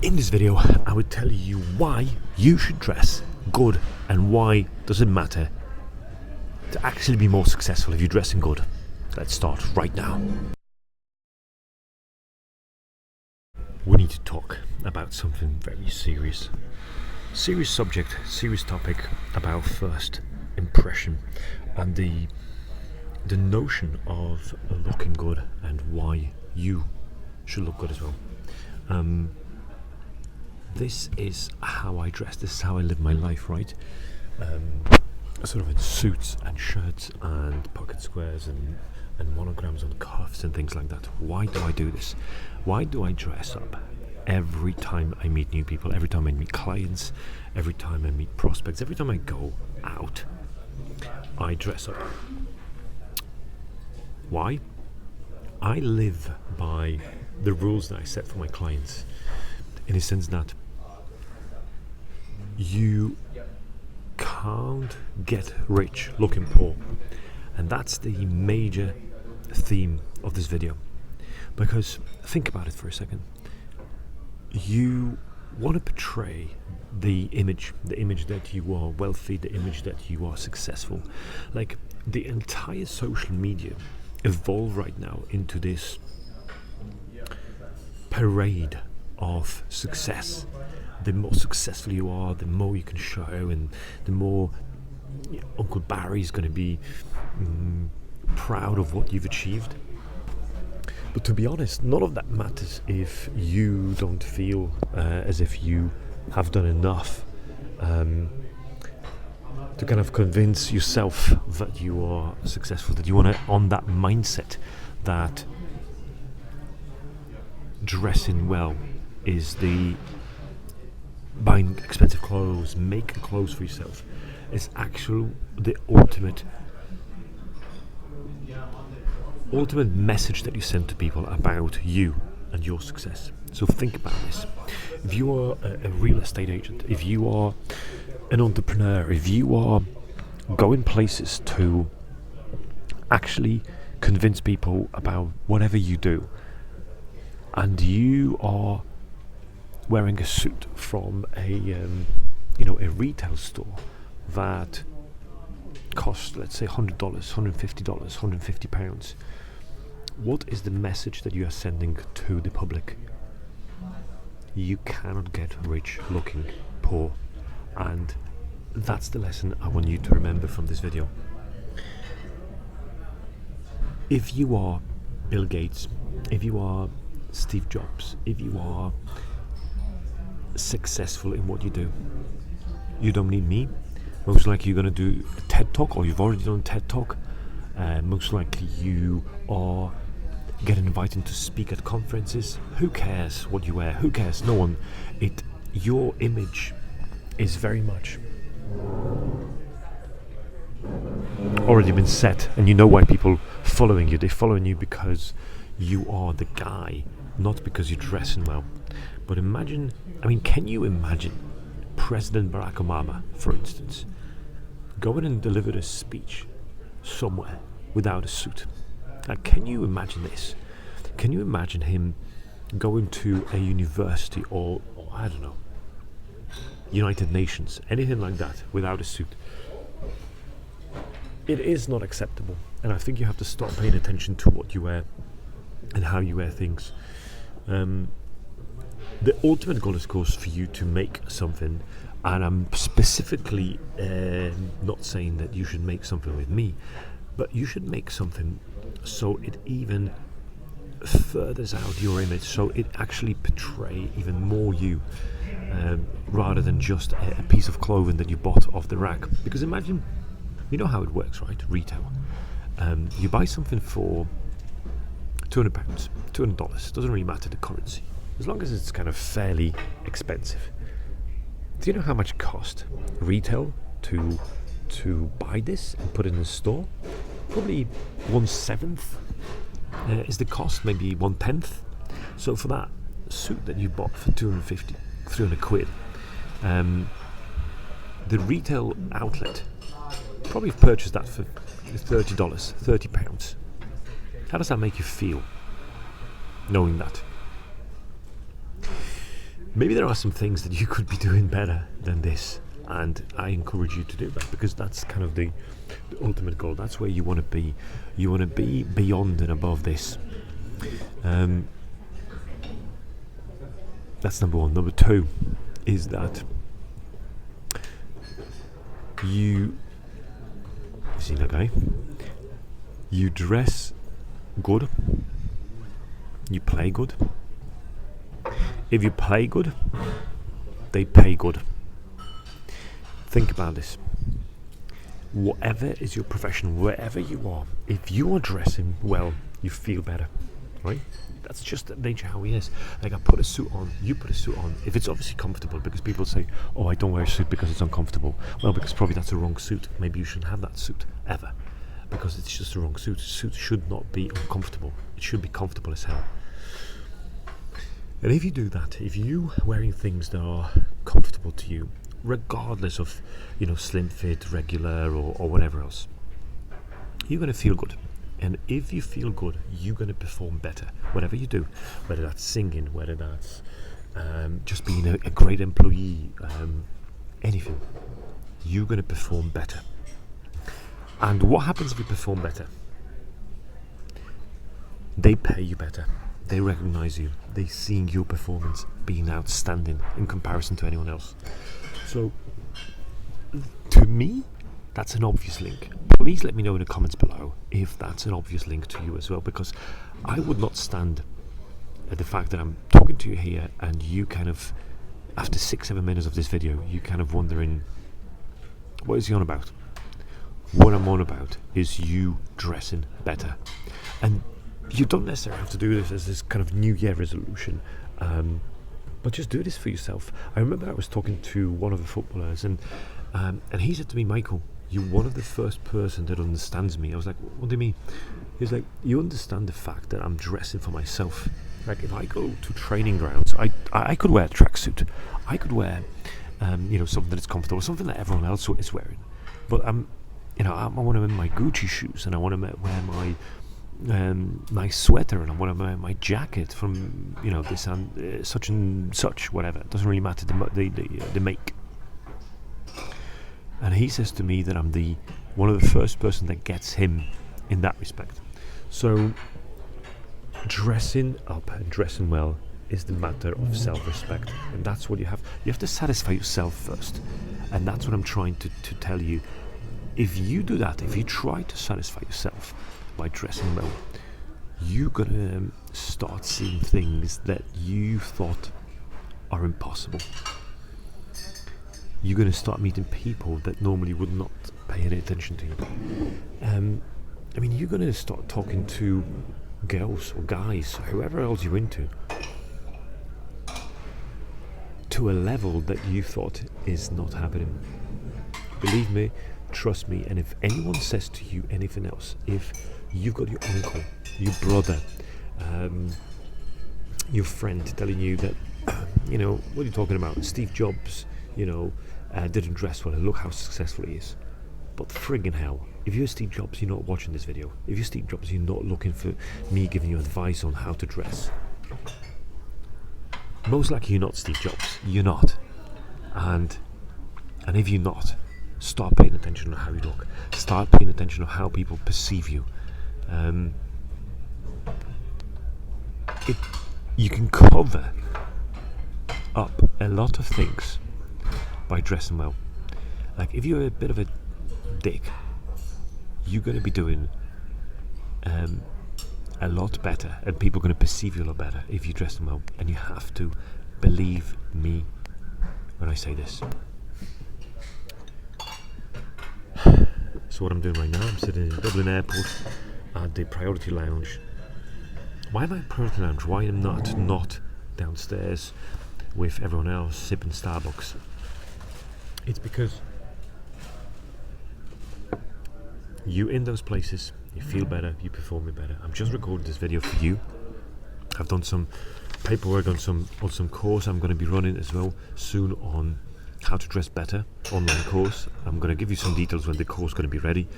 In this video, I would tell you why you should dress good and why does it matter to actually be more successful if you're dressing good. Let's start right now. We need to talk about something very serious. Serious subject, serious topic about first impression and the notion of looking good and why you should look good as well. This is how I dress, this is how I live my life, right? Sort of in suits and shirts and pocket squares and monograms on cuffs and things like that. Why do I do this? Why do I dress up every time I meet new people, every time I meet clients, every time I meet prospects, every time I go out, I dress up? Why? I live by the rules that I set for my clients, in a sense that you can't get rich looking poor, and that's the major theme of this video. Because think about it for a second. You want to portray the image that you are wealthy, the image that you are successful. Like, the entire social media evolve right now into this parade of success. The more successful you are, the more you can show, and the more Uncle Barry's going to be proud of what you've achieved. But to be honest, none of that matters if you don't feel as if you have done enough to kind of convince yourself that you are successful, that you want to, on that mindset that dressing well is the buying expensive clothes, making clothes for yourself is actually the ultimate message that you send to people about you and your success. So think about this. If you are a real estate agent, if you are an entrepreneur, if you are going places to actually convince people about whatever you do, and you are wearing a suit from a retail store that costs, let's say, $100, $150, £150, what is the message that you are sending to the public? You cannot get rich looking poor, and that's the lesson I want you to remember from this video. If you are Bill Gates, if you are Steve Jobs, if you are successful in what you do, you don't need me. Most likely you're going to do a TED Talk, or you've already done a TED Talk. Most likely you are getting invited to speak at conferences. Who cares what you wear? Who cares? No one. Your image is very much already been set, and you know why people following you. They're following you because you are the guy, not because you're dressing well. But can you imagine President Barack Obama, for instance, going and delivered a speech somewhere without a suit? Like, can you imagine this? Can you imagine him going to a university or I don't know, United Nations, anything like that, without a suit? It is not acceptable, and I think you have to start paying attention to what you wear and how you wear things. The ultimate goal is, of course, for you to make something, and I'm specifically not saying that you should make something with me, but you should make something so it even furthers out your image, so it actually portray even more you, rather than just a piece of clothing that you bought off the rack. Because imagine, you know how it works, right? Retail. You buy something for £200, $200, doesn't really matter the currency, as long as it's kind of fairly expensive. Do you know how much it cost retail to buy this and put it in the store? Probably 1/7 is the cost, maybe 1/10. So for that suit that you bought for 250, 300 quid, the retail outlet probably purchased that for $30, £30. How does that make you feel, knowing that? maybe there are some things that you could be doing better than this, and I encourage you to do that, because that's kind of the ultimate goal. That's where you want to be. You want to be beyond and above this. That's number one. Number two is that you see that guy? You dress good. You play good. If you play good, they pay good. Think about this. Whatever is your profession, wherever you are, if you are dressing well, you feel better, right? That's just the nature how he is. Like, I put a suit on, you put a suit on. If it's obviously comfortable, because people say, oh, I don't wear a suit because it's uncomfortable. Well, because probably that's the wrong suit. Maybe you shouldn't have that suit ever, because it's just the wrong suit. A suit should not be uncomfortable. It should be comfortable as hell. And if you do that, if you wearing things that are comfortable to you, regardless of, slim fit, regular, or whatever else, you're going to feel good. And if you feel good, you're going to perform better, whatever you do, whether that's singing, whether that's just being a great employee, anything, you're going to perform better. And what happens if you perform better? They pay you better. They recognize you. They seeing your performance being outstanding in comparison to anyone else. So, to me, that's an obvious link. Please let me know in the comments below if that's an obvious link to you as well, because I would not stand at the fact that I'm talking to you here and you kind of, after 6-7 minutes of this video, you kind of wondering, what is he on about? What I'm on about is you dressing better. And you don't necessarily have to do this as this kind of New Year resolution, but just do this for yourself. I remember I was talking to one of the footballers, and he said to me, Michael, you're one of the first person that understands me. I was like, what do you mean? He's like, you understand the fact that I'm dressing for myself. Like, if I go to training grounds, I could wear a tracksuit. I could wear, something that's comfortable, something that everyone else is wearing. But I want to wear my Gucci shoes, and I want to wear my sweater, and I want to wear my jacket from this and such and such, whatever. It doesn't really matter the make. And he says to me that I'm one of the first person that gets him in that respect. So dressing up and dressing well is the matter of self-respect, and that's what you have. You have to satisfy yourself first, and that's what I'm trying to tell you. If you do that, if you try to satisfy yourself by dressing well, you're gonna start seeing things that you thought are impossible. You're gonna start meeting people that normally would not pay any attention to you. You're gonna start talking to girls or guys, whoever else you're into, to a level that you thought is not happening. Believe me, trust me, and if anyone says to you anything else, if you've got your uncle, your brother, your friend telling you that, what are you talking about? Steve Jobs, didn't dress well, and look how successful he is. But friggin' hell, if you're Steve Jobs, you're not watching this video. If you're Steve Jobs, you're not looking for me giving you advice on how to dress. Most likely you're not Steve Jobs. You're not. And if you're not, start paying attention to how you look. Start paying attention to how people perceive you. You can cover up a lot of things by dressing well. Like, if you're a bit of a dick, you're going to be doing a lot better, and people are going to perceive you a lot better if you dress them well. And you have to believe me when I say this. So what I'm doing right now, I'm sitting in Dublin Airport at the Priority Lounge. Why am I at Priority Lounge? Why am I not downstairs with everyone else sipping Starbucks? It's because you in those places, you feel better, you perform better. I'm just recording this video for you. I've done some paperwork on some course I'm going to be running as well soon on how to dress better, online course. I'm going to give you some details when the course is going to be ready.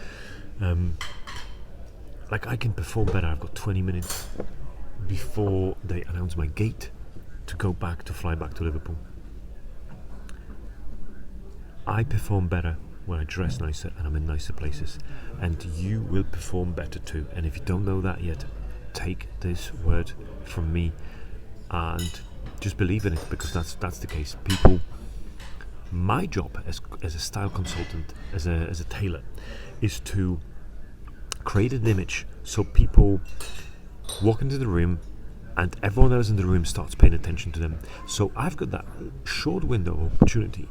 I can perform better. I've got 20 minutes before they announce my gate. to fly back to Liverpool. I perform better when I dress nicer and I'm in nicer places, and you will perform better too. And if you don't know that yet, take this word from me and just believe in it, because that's the case. People, my job as a style consultant, as a tailor, is to create an image so people walk into the room and everyone else in the room starts paying attention to them. So I've got that short window of opportunity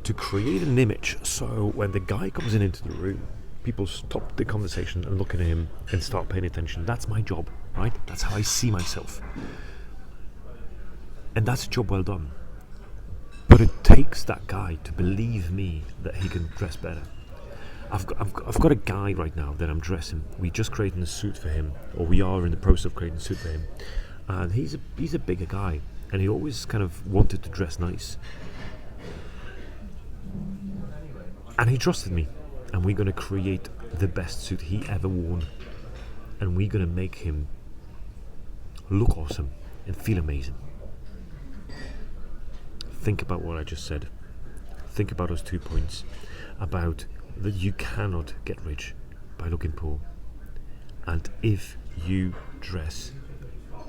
to create an image so when the guy comes into the room, people stop the conversation and look at him and start paying attention. That's my job, right? That's how I see myself. And that's a job well done. But it takes that guy to believe me that he can dress better. I've got a guy right now that I'm dressing. We just created a suit for him, or we are in the process of creating a suit for him. And he's a bigger guy, and he always kind of wanted to dress nice. And he trusted me, and we're going to create the best suit he ever worn, and we're going to make him look awesome and feel amazing. Think about what I just said. Think about those 2 points, about that you cannot get rich by looking poor. And if you dress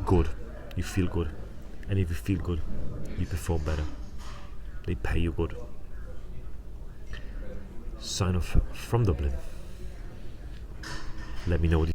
good, you feel good. And if you feel good, you perform better. They pay you good. Sign off from Dublin. Let me know what you